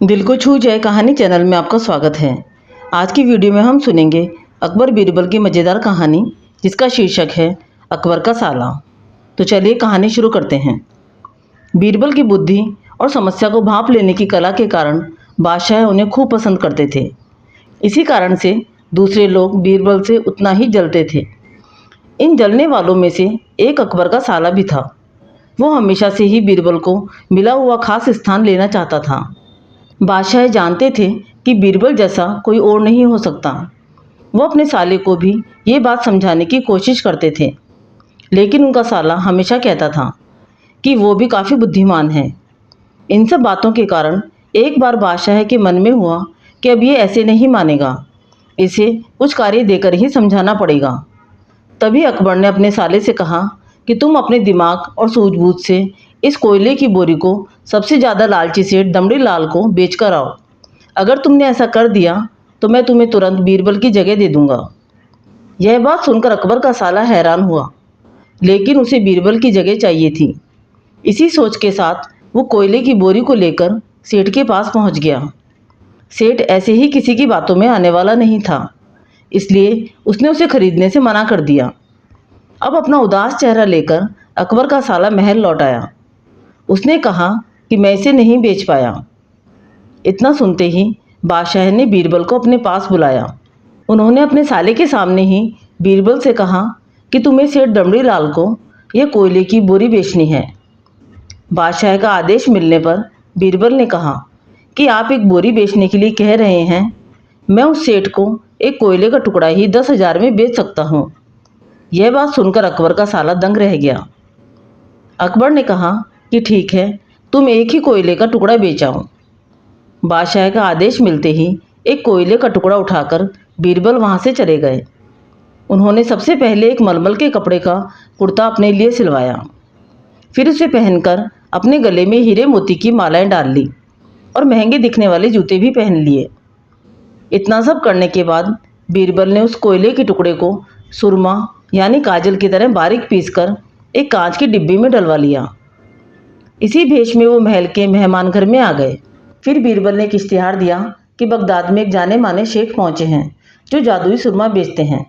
दिल को छू जाए कहानी चैनल में आपका स्वागत है। आज की वीडियो में हम सुनेंगे अकबर बीरबल की मज़ेदार कहानी जिसका शीर्षक है अकबर का साला। तो चलिए कहानी शुरू करते हैं। बीरबल की बुद्धि और समस्या को भांप लेने की कला के कारण बादशाह उन्हें खूब पसंद करते थे। इसी कारण से दूसरे लोग बीरबल से उतना ही जलते थे। इन जलने वालों में से एक अकबर का साला भी था। वो हमेशा से ही बीरबल को मिला हुआ खास स्थान लेना चाहता था। बादशाह जानते थे कि बीरबल जैसा कोई और नहीं हो सकता। वो अपने साले को भी ये बात समझाने की कोशिश करते थे, लेकिन उनका साला हमेशा कहता था कि वो भी काफ़ी बुद्धिमान है। इन सब बातों के कारण एक बार बादशाह के मन में हुआ कि अब ये ऐसे नहीं मानेगा, इसे कुछ कार्य देकर ही समझाना पड़ेगा। तभी अकबर ने अपने साले से कहा कि तुम अपने दिमाग और सूझबूझ से इस कोयले की बोरी को सबसे ज़्यादा लालची सेठ दमड़ी लाल को बेच कर आओ। अगर तुमने ऐसा कर दिया तो मैं तुम्हें तुरंत बीरबल की जगह दे दूंगा। यह बात सुनकर अकबर का साला हैरान हुआ, लेकिन उसे बीरबल की जगह चाहिए थी। इसी सोच के साथ वो कोयले की बोरी को लेकर सेठ के पास पहुंच गया। सेठ ऐसे ही किसी की बातों में आने वाला नहीं था, इसलिए उसने उसे खरीदने से मना कर दिया। अब अपना उदास चेहरा लेकर अकबर का साला महल लौट आया। उसने कहा कि मैं इसे नहीं बेच पाया। इतना सुनते ही बादशाह ने बीरबल को अपने पास बुलाया। उन्होंने अपने साले के सामने ही बीरबल से कहा कि तुम्हें सेठ दमड़ी लाल को यह कोयले की बोरी बेचनी है। बादशाह का आदेश मिलने पर बीरबल ने कहा कि आप एक बोरी बेचने के लिए कह रहे हैं, मैं उस सेठ को एक कोयले का टुकड़ा ही 10,000 में बेच सकता हूँ। यह बात सुनकर अकबर का साला दंग रह गया। अकबर ने कहा कि ठीक है, तुम एक ही कोयले का टुकड़ा बेचाओ। बादशाह का आदेश मिलते ही एक कोयले का टुकड़ा उठाकर बीरबल वहाँ से चले गए। उन्होंने सबसे पहले एक मलमल के कपड़े का कुर्ता अपने लिए सिलवाया, फिर उसे पहनकर अपने गले में हीरे मोती की मालाएं डाल ली और महंगे दिखने वाले जूते भी पहन लिए। इतना सब करने के बाद बीरबल ने उस कोयले के टुकड़े को सुरमा यानी काजल की तरह बारीक पीसकर एक कांच की डिब्बी में डलवा लिया। इसी भेष में वो महल के मेहमान घर में आ गए। फिर बीरबल ने एक इश्तिहार दिया कि बगदाद में एक जाने माने शेख पहुंचे हैं जो जादुई सुरमा बेचते हैं।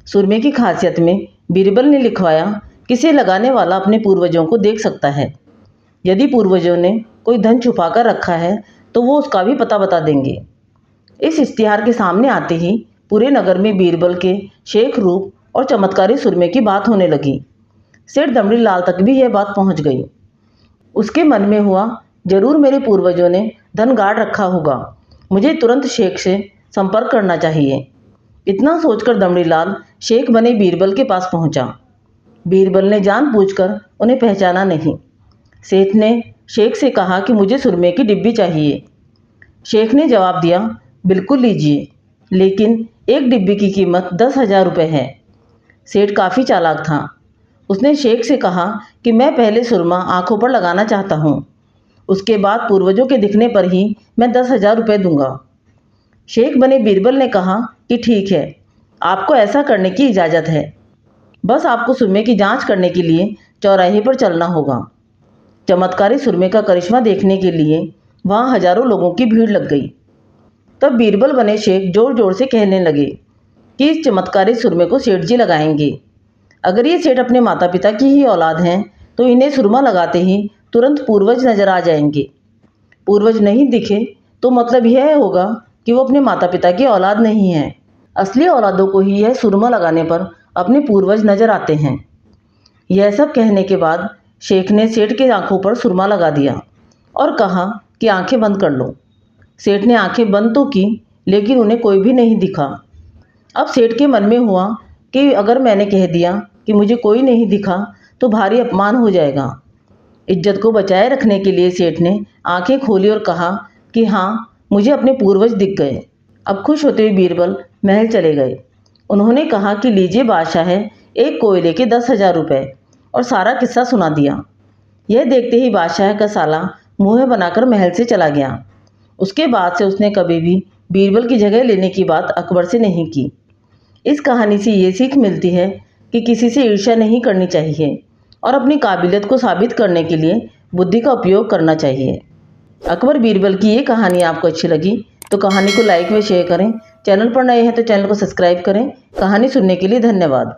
सुरमे की खासियत में बीरबल ने लिखवाया कि इसे लगाने वाला अपने पूर्वजों को देख सकता है। यदि पूर्वजों ने कोई धन छुपा कर रखा है तो वो उसका भी पता बता देंगे। इस इश्तिहार के सामने आते ही पूरे नगर में बीरबल के शेख रूप और चमत्कारी सुरमे की बात होने लगी। सेठ दमड़ी लाल तक भी यह बात पहुंच गई। उसके मन में हुआ, जरूर मेरे पूर्वजों ने धन गाड़ रखा होगा, मुझे तुरंत शेख से संपर्क करना चाहिए। इतना सोचकर दमड़ी लाल शेख बने बीरबल के पास पहुंचा। बीरबल ने जानबूझकर उन्हें पहचाना नहीं। सेठ ने शेख से कहा कि मुझे सुरमे की डिब्बी चाहिए। शेख ने जवाब दिया, बिल्कुल लीजिए, लेकिन एक डिब्बी की कीमत 10,000 रुपये है। सेठ काफ़ी चालाक था। उसने शेख से कहा कि मैं पहले सुरमा आंखों पर लगाना चाहता हूँ, उसके बाद पूर्वजों के दिखने पर ही मैं 10,000 रुपये दूंगा। शेख बने बीरबल ने कहा कि ठीक है, आपको ऐसा करने की इजाज़त है, बस आपको सुरमे की जांच करने के लिए चौराहे पर चलना होगा। चमत्कारी सुरमे का करिश्मा देखने के लिए वहाँ हजारों लोगों की भीड़ लग गई। तब बीरबल बने शेख जोर जोर से कहने लगे कि इस चमत्कारी सुरमे को सेठ जी लगाएंगे। अगर ये सेठ अपने माता पिता की ही औलाद हैं तो इन्हें सुरमा लगाते ही तुरंत पूर्वज नजर आ जाएंगे। पूर्वज नहीं दिखे तो मतलब यह होगा कि वो अपने माता पिता की औलाद नहीं है। असली औलादों को ही यह सुरमा लगाने पर अपने पूर्वज नजर आते हैं। यह सब कहने के बाद शेख ने सेठ के आंखों पर सुरमा लगा दिया और कहा कि आंखें बंद कर लो। सेठ ने आंखें बंद तो की, लेकिन उन्हें कोई भी नहीं दिखा। अब सेठ के मन में हुआ कि अगर मैंने कह दिया कि मुझे कोई नहीं दिखा तो भारी अपमान हो जाएगा। इज्जत को बचाए रखने के लिए सेठ ने आंखें खोली और कहा कि हाँ, मुझे अपने पूर्वज दिख गए। अब खुश होते हुए बीरबल महल चले गए। उन्होंने कहा कि लीजिए बादशाह, एक कोयले के 10,000 रुपये, और सारा किस्सा सुना दिया। यह देखते ही बादशाह का साला मुँह बनाकर महल से चला गया। उसके बाद से उसने कभी भी बीरबल की जगह लेने की बात अकबर से नहीं की। इस कहानी से ये सीख मिलती है कि किसी से ईर्ष्या नहीं करनी चाहिए और अपनी काबिलियत को साबित करने के लिए बुद्धि का उपयोग करना चाहिए। अकबर बीरबल की ये कहानी आपको अच्छी लगी तो कहानी को लाइक व शेयर करें। चैनल पर नए हैं तो चैनल को सब्सक्राइब करें। कहानी सुनने के लिए धन्यवाद।